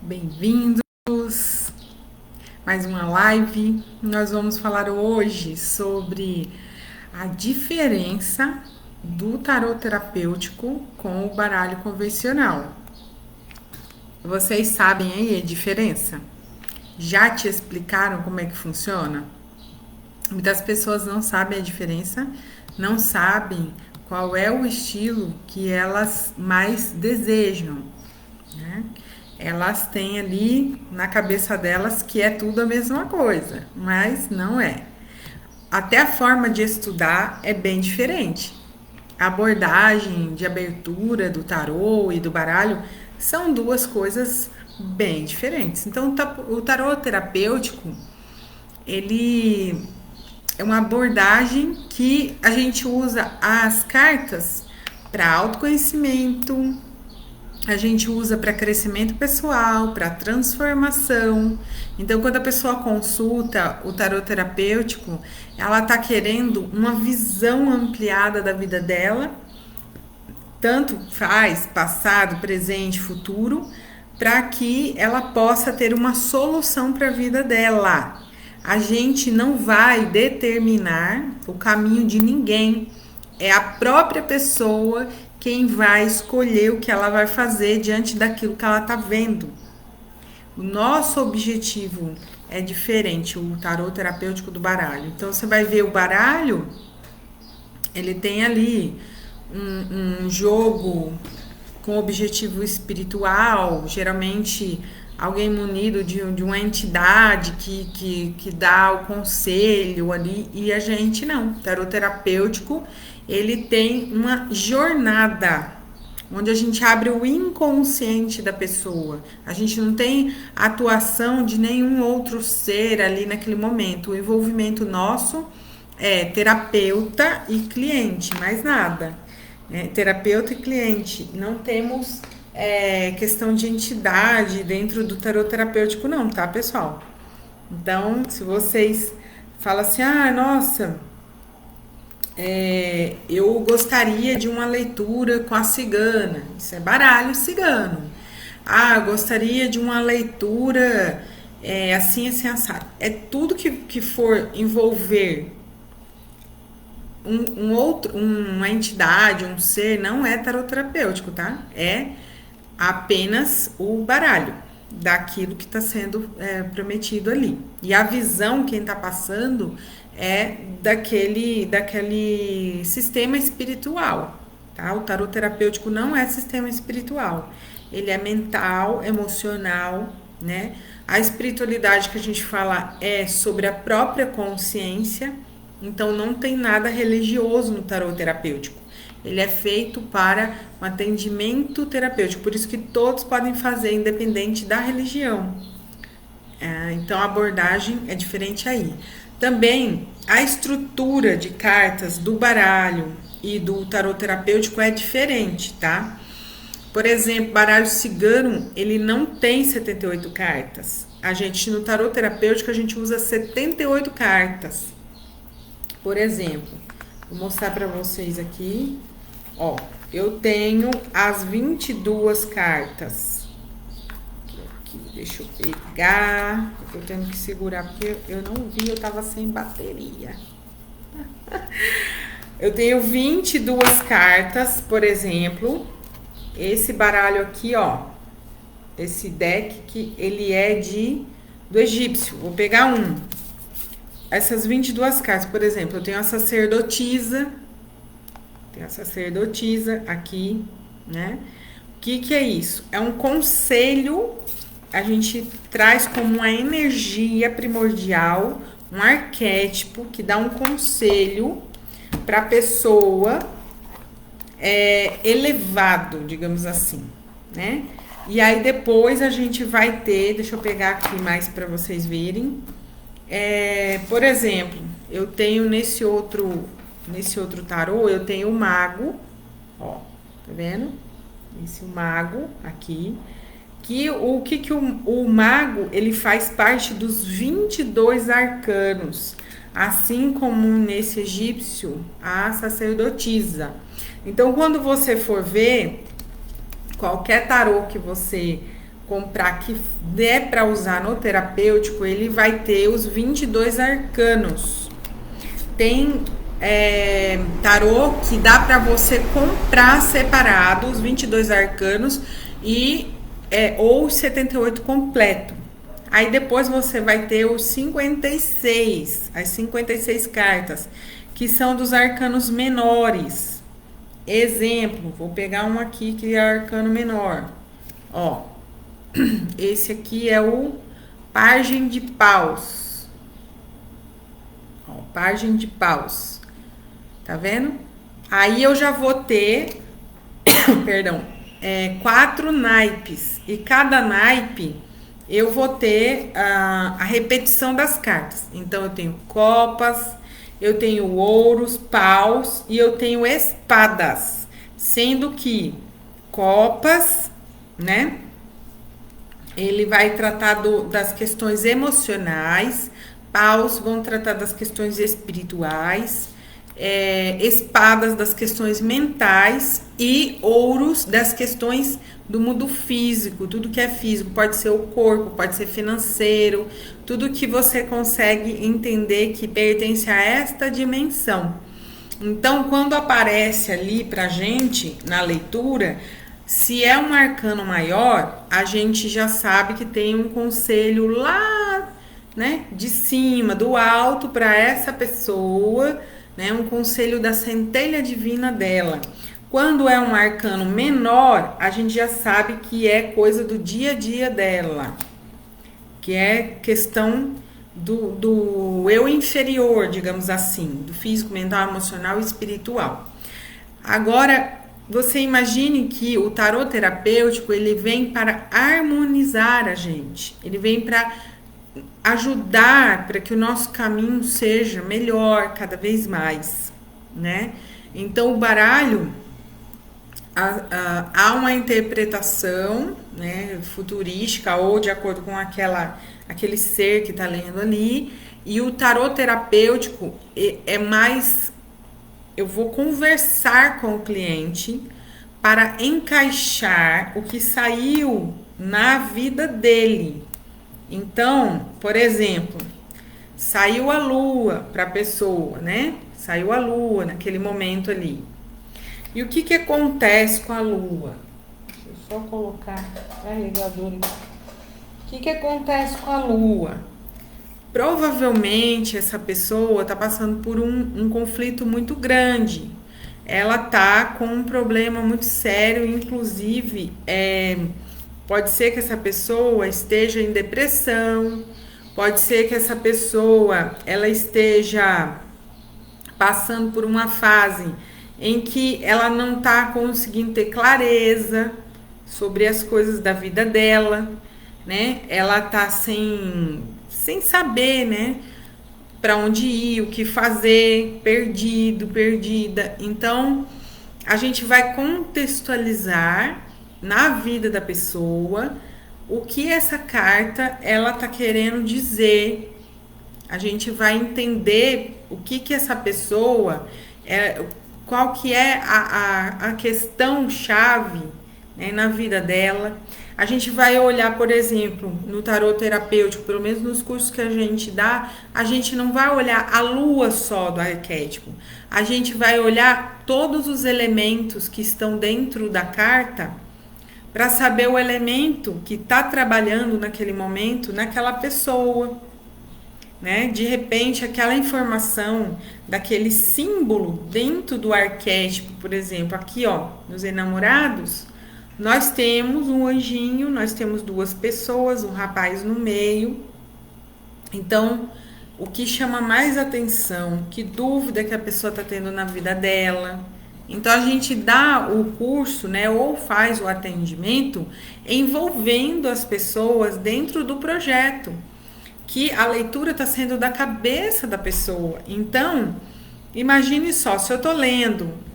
bem-vindos. Mais uma live. Nós vamos falar hoje sobre a diferença do tarô terapêutico com o baralho convencional. Vocês sabem aí a diferença? Já te explicaram como é que funciona? Muitas pessoas não sabem a diferença, não sabem qual é o estilo que elas mais desejam, né? Elas têm ali na cabeça delas que é tudo a mesma coisa, mas não é. Até a forma de estudar é bem diferente. A abordagem de abertura do tarô e do baralho são duas coisas bem diferentes. Então, o tarô terapêutico, ele é uma abordagem que a gente usa as cartas para autoconhecimento, a gente usa para crescimento pessoal, para transformação. Então, quando a pessoa consulta o tarot terapêutico, ela está querendo uma visão ampliada da vida dela, tanto faz passado, presente, futuro, para que ela possa ter uma solução para a vida dela. A gente não vai determinar o caminho de ninguém. É a própria pessoa quem vai escolher o que ela vai fazer diante daquilo que ela está vendo. O nosso objetivo é diferente, o tarô terapêutico do baralho. Então, você vai ver o baralho, ele tem ali um jogo com objetivo espiritual, geralmente alguém munido de uma entidade que dá o conselho ali, e a gente não. O tarô terapêutico, ele tem uma jornada, onde a gente abre o inconsciente da pessoa. A gente não tem atuação de nenhum outro ser ali naquele momento. O envolvimento nosso é terapeuta e cliente, mais nada. Terapeuta e cliente. Não temos questão de entidade dentro do tarot terapêutico, não, tá, pessoal? Então, se vocês falam assim, nossa, eu gostaria de uma leitura com a cigana. Isso é baralho cigano. Gostaria de uma leitura assim, assim, assado. É tudo que for envolver uma entidade, um ser, não é tarot terapêutico, tá? É apenas o baralho daquilo que está sendo prometido ali. E a visão, quem está passando, é daquele sistema espiritual, tá? O tarot terapêutico não é sistema espiritual. Ele é mental, emocional, né? A espiritualidade que a gente fala é sobre a própria consciência, então não tem nada religioso no tarot terapêutico. Ele é feito para um atendimento terapêutico, por isso que todos podem fazer, independente da religião. Então a abordagem é diferente aí. Também a estrutura de cartas do baralho e do tarot terapêutico é diferente, tá? Por exemplo, baralho cigano, ele não tem 78 cartas. No tarot terapêutico, a gente usa 78 cartas. Por exemplo, vou mostrar para vocês aqui. Ó, eu tenho as 22 cartas. Aqui, deixa eu pegar. Eu tenho que segurar porque eu não vi, eu tava sem bateria. Eu tenho 22 cartas, por exemplo. Esse baralho aqui, ó. Esse deck que ele é do egípcio. Vou pegar um. Essas 22 cartas, por exemplo, eu tenho a sacerdotisa. Tem a sacerdotisa aqui, né? O que é isso? É um conselho, a gente traz como uma energia primordial, um arquétipo que dá um conselho para a pessoa elevado, digamos assim, né? E aí depois a gente vai ter, deixa eu pegar aqui mais para vocês verem. Por exemplo, eu tenho nesse outro tarô, eu tenho o mago, ó, tá vendo? Esse mago aqui, que o mago, ele faz parte dos 22 arcanos, assim como nesse egípcio, a sacerdotisa. Então, quando você for ver qualquer tarô que você comprar que der para usar no terapêutico, ele vai ter os 22 arcanos. Tem tarô que dá para você comprar separado os 22 arcanos e ou os 78 completo. Aí depois você vai ter os 56, as 56 cartas, que são dos arcanos menores. Exemplo, vou pegar um aqui que é arcano menor. Ó, esse aqui é o Pajem de Paus. Ó, Pajem de Paus. Tá vendo? Aí eu já vou ter, perdão, 4 naipes. E cada naipe eu vou ter a repetição das cartas. Então eu tenho copas, eu tenho ouros, paus e eu tenho espadas. Sendo que copas, né? Ele vai tratar das questões emocionais, paus vão tratar das questões espirituais, espadas das questões mentais e ouros das questões do mundo físico, tudo que é físico, pode ser o corpo, pode ser financeiro, tudo que você consegue entender que pertence a esta dimensão. Então, quando aparece ali pra gente na leitura, se é um arcano maior, a gente já sabe que tem um conselho lá, né, de cima, do alto para essa pessoa, né, um conselho da centelha divina dela. Quando é um arcano menor, a gente já sabe que é coisa do dia a dia dela, que é questão do eu inferior, digamos assim, do físico, mental, emocional e espiritual. Agora, você imagine que o tarô terapêutico, ele vem para harmonizar a gente, ele vem para ajudar para que o nosso caminho seja melhor cada vez mais, né? Então, o baralho, há uma interpretação, né, futurística ou de acordo com aquele ser que está lendo ali, e o tarô terapêutico é mais, eu vou conversar com o cliente para encaixar o que saiu na vida dele. Então, por exemplo, saiu a lua para a pessoa, né? Saiu a lua naquele momento ali. E o que acontece com a lua? Deixa eu só colocar carregador aqui. O que acontece com a lua? Provavelmente essa pessoa está passando por um conflito muito grande. Ela está com um problema muito sério, inclusive pode ser que essa pessoa esteja em depressão, pode ser que essa pessoa ela esteja passando por uma fase em que ela não está conseguindo ter clareza sobre as coisas da vida dela, né? Ela está sem saber, né? Para onde ir, o que fazer, perdida. Então, a gente vai contextualizar na vida da pessoa o que essa carta ela tá querendo dizer. A gente vai entender o que essa pessoa qual que é a questão chave, né, na vida dela. A gente vai olhar, por exemplo, no tarô terapêutico, pelo menos nos cursos que a gente dá, a gente não vai olhar a lua só do arquétipo. A gente vai olhar todos os elementos que estão dentro da carta para saber o elemento que está trabalhando naquele momento, naquela pessoa, né? De repente, aquela informação daquele símbolo dentro do arquétipo, por exemplo, aqui, ó, nos enamorados, nós temos um anjinho, nós temos duas pessoas, um rapaz no meio. Então, o que chama mais atenção, que dúvida que a pessoa está tendo na vida dela. Então, a gente dá o curso, né, ou faz o atendimento envolvendo as pessoas dentro do projeto, que a leitura está sendo da cabeça da pessoa. Então, imagine só, se eu estou lendo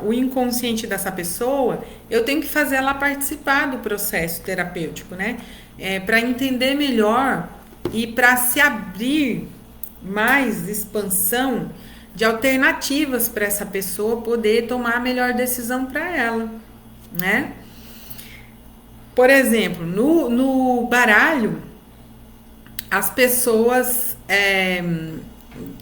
o inconsciente dessa pessoa, eu tenho que fazer ela participar do processo terapêutico, né? Para entender melhor e para se abrir mais expansão de alternativas para essa pessoa poder tomar a melhor decisão para ela, né? por exemplo, no baralho, as pessoas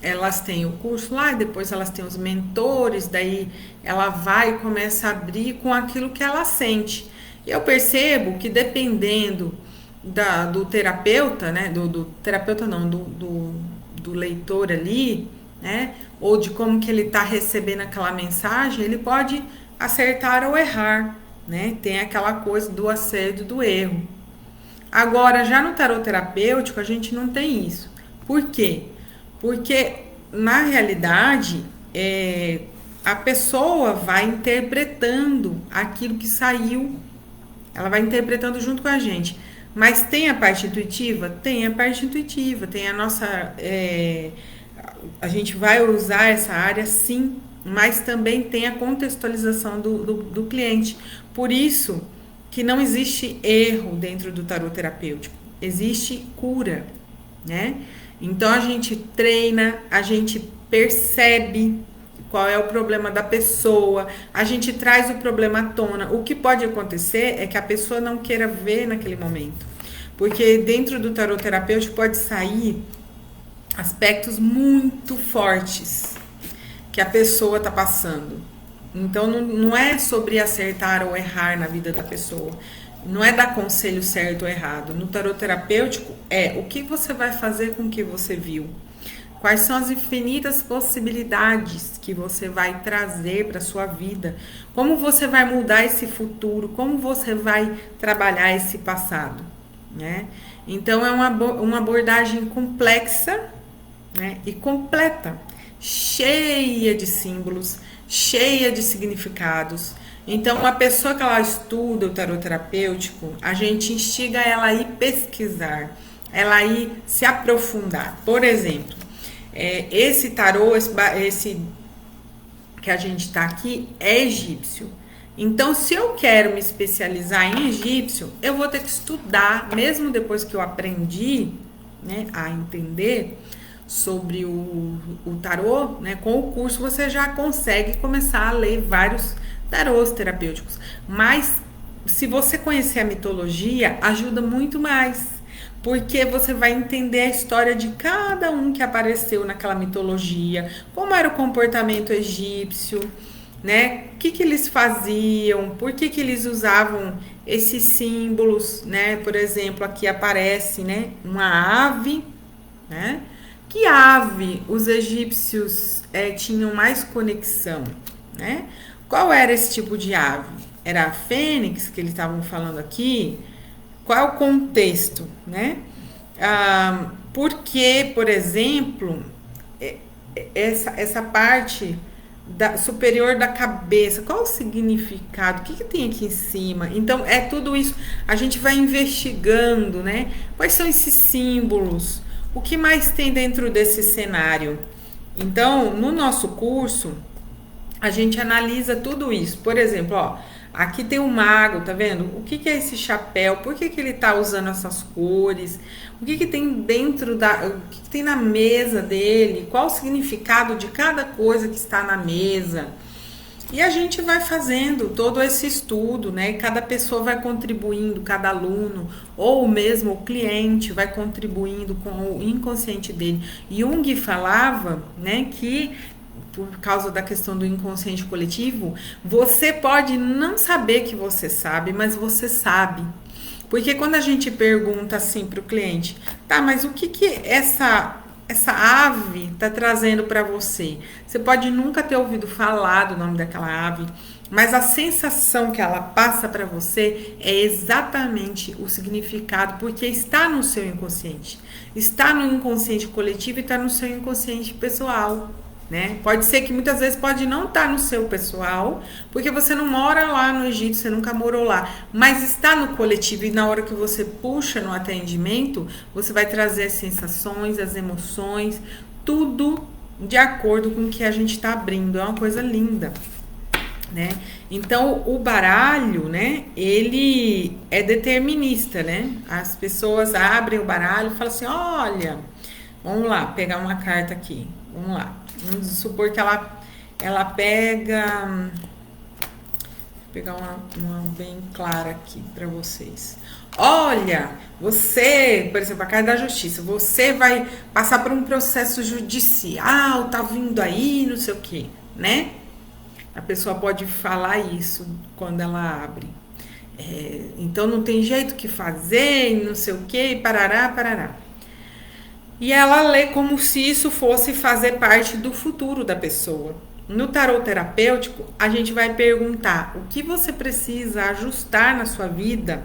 elas têm o curso lá, e depois elas têm os mentores, daí ela vai e começa a abrir com aquilo que ela sente. E eu percebo que dependendo do terapeuta, né? Do terapeuta não, do leitor ali, né? Ou de como que ele está recebendo aquela mensagem, ele pode acertar ou errar, né? Tem aquela coisa do acerto e do erro. Agora, já no tarot terapêutico, a gente não tem isso. Por quê? Porque, na realidade, a pessoa vai interpretando aquilo que saiu, ela vai interpretando junto com a gente. Mas tem a parte intuitiva? Tem a parte intuitiva, tem a nossa. A gente vai usar essa área sim, mas também tem a contextualização do cliente. Por isso que não existe erro dentro do tarot terapêutico, existe cura, né? Então a gente treina, a gente percebe qual é o problema da pessoa, a gente traz o problema à tona. O que pode acontecer é que a pessoa não queira ver naquele momento, porque dentro do tarot terapêutico pode sair aspectos muito fortes que a pessoa está passando. Então não é sobre acertar ou errar na vida da pessoa. Não é dar conselho certo ou errado. No tarot terapêutico é o que você vai fazer com o que você viu. Quais são as infinitas possibilidades que você vai trazer para a sua vida? Como você vai mudar esse futuro? Como você vai trabalhar esse passado? Né? Então é uma abordagem complexa, né? E completa, cheia de símbolos, cheia de significados. Então, uma pessoa que ela estuda o tarot terapêutico, a gente instiga ela a ir pesquisar, ela a ir se aprofundar. Por exemplo, esse tarô, esse que a gente está aqui, é egípcio. Então, se eu quero me especializar em egípcio, eu vou ter que estudar, mesmo depois que eu aprendi, né, a entender sobre o tarô, né, com o curso você já consegue começar a ler vários tarôs terapêuticos. Mas se você conhecer a mitologia, ajuda muito mais, porque você vai entender a história de cada um que apareceu naquela mitologia, como era o comportamento egípcio, né? O que eles faziam, por que eles usavam esses símbolos, né? Por exemplo, aqui aparece, né, uma ave, né? Que ave os egípcios tinham mais conexão, né? Qual era esse tipo de ave? Era a fênix que eles estavam falando aqui? Qual é o contexto, né? Porque, por exemplo, essa parte superior da cabeça, qual o significado? O que tem aqui em cima? Então, é tudo isso. A gente vai investigando, né? Quais são esses símbolos? O que mais tem dentro desse cenário? Então, no nosso curso, a gente analisa tudo isso. Por exemplo, ó, aqui tem um mago, tá vendo? O que é esse chapéu? Por que ele tá usando essas cores? O que tem dentro o que tem na mesa dele? Qual o significado de cada coisa que está na mesa? E a gente vai fazendo todo esse estudo, né? Cada pessoa vai contribuindo, cada aluno, ou mesmo o cliente vai contribuindo com o inconsciente dele. Jung falava, né, que por causa da questão do inconsciente coletivo, você pode não saber que você sabe, mas você sabe. Porque quando a gente pergunta assim para o cliente, tá, mas o que essa ave está trazendo para você? Você pode nunca ter ouvido falar do nome daquela ave, mas a sensação que ela passa para você é exatamente o significado, porque está no seu inconsciente. Está no inconsciente coletivo e está no seu inconsciente pessoal. Né? Pode ser que muitas vezes pode não estar no seu pessoal, porque você não mora lá no Egito, você nunca morou lá, mas está no coletivo e na hora que você puxa no atendimento, você vai trazer as sensações, as emoções, tudo de acordo com o que a gente está abrindo. É uma coisa linda, né? Então o baralho, né, ele é determinista, né? As pessoas abrem o baralho e falam assim, olha, vamos lá, pegar uma carta aqui, vamos lá. Vamos supor que ela pega... pegar uma bem clara aqui para vocês. Olha, você, por exemplo, a Casa da Justiça, você vai passar por um processo judicial, tá vindo aí, não sei o quê, né? A pessoa pode falar isso quando ela abre. Então não tem jeito que fazer, não sei o quê, parará, parará. E ela lê como se isso fosse fazer parte do futuro da pessoa. No tarot terapêutico, a gente vai perguntar o que você precisa ajustar na sua vida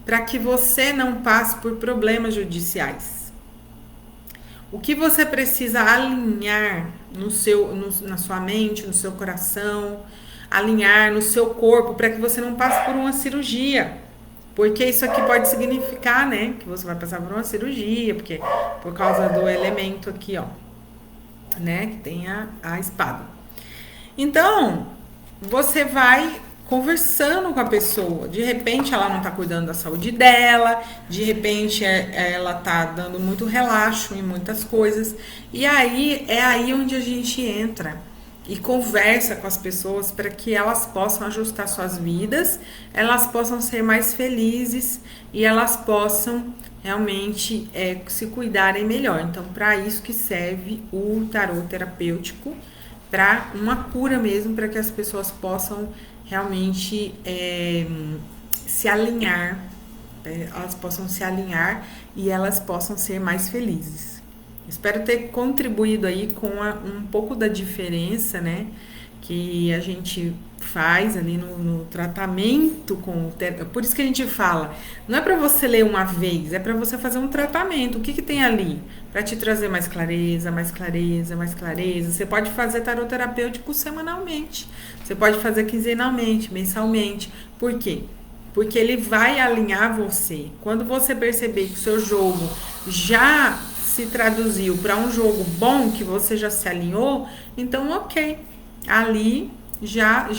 para que você não passe por problemas judiciais. O que você precisa alinhar na sua mente, no seu coração, alinhar no seu corpo para que você não passe por uma cirurgia. Porque isso aqui pode significar, né, que você vai passar por uma cirurgia, porque por causa do elemento aqui, ó, né, que tem a espada. Então, você vai conversando com a pessoa. De repente, ela não tá cuidando da saúde dela, de repente, ela tá dando muito relaxo em muitas coisas. E aí, é aí onde a gente entra e conversa com as pessoas para que elas possam ajustar suas vidas, elas possam ser mais felizes e elas possam realmente se cuidarem melhor. Então, para isso que serve o tarot terapêutico, para uma cura mesmo, para que as pessoas possam realmente se alinhar, elas possam se alinhar e elas possam ser mais felizes. Espero ter contribuído aí com um pouco da diferença, né, que a gente faz ali no tratamento por isso que a gente fala, não é para você ler uma vez, é para você fazer um tratamento. O que que tem ali para te trazer mais clareza, mais clareza, mais clareza? Você pode fazer tarot terapêutico semanalmente, você pode fazer quinzenalmente, mensalmente. Por quê? Porque ele vai alinhar você. Quando você perceber que o seu jogo já se traduziu para um jogo bom, que você já se alinhou, então ok, ali já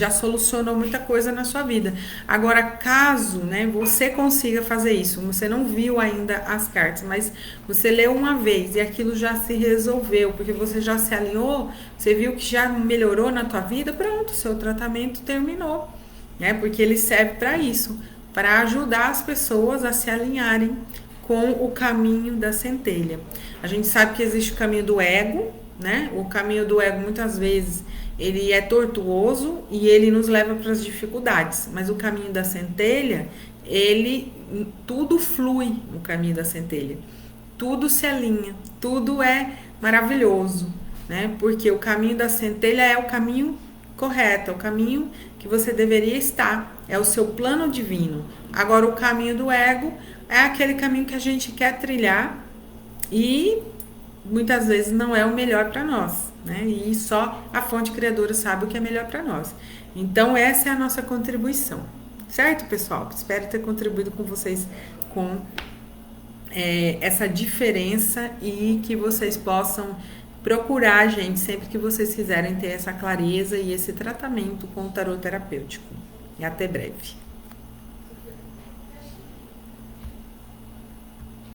solucionou muita coisa na sua vida. Agora, caso, né, você consiga fazer isso, você não viu ainda as cartas, mas você leu uma vez e aquilo já se resolveu, porque você já se alinhou, você viu que já melhorou na tua vida, pronto, seu tratamento terminou, né? Porque ele serve para isso, para ajudar as pessoas a se alinharem com o caminho da centelha. A gente sabe que existe o caminho do ego, né? O caminho do ego muitas vezes ele é tortuoso e ele nos leva para as dificuldades, mas o caminho da centelha, tudo flui no caminho da centelha, tudo se alinha, tudo é maravilhoso, né? Porque o caminho da centelha é o caminho correto, é o caminho que você deveria estar, é o seu plano divino. Agora, o caminho do ego é aquele caminho que a gente quer trilhar e muitas vezes não é o melhor para nós, né? E só a fonte criadora sabe o que é melhor para nós. Então, essa é a nossa contribuição, certo, pessoal? Espero ter contribuído com vocês com essa diferença e que vocês possam procurar a gente sempre que vocês quiserem ter essa clareza e esse tratamento com o tarot terapêutico. E até breve.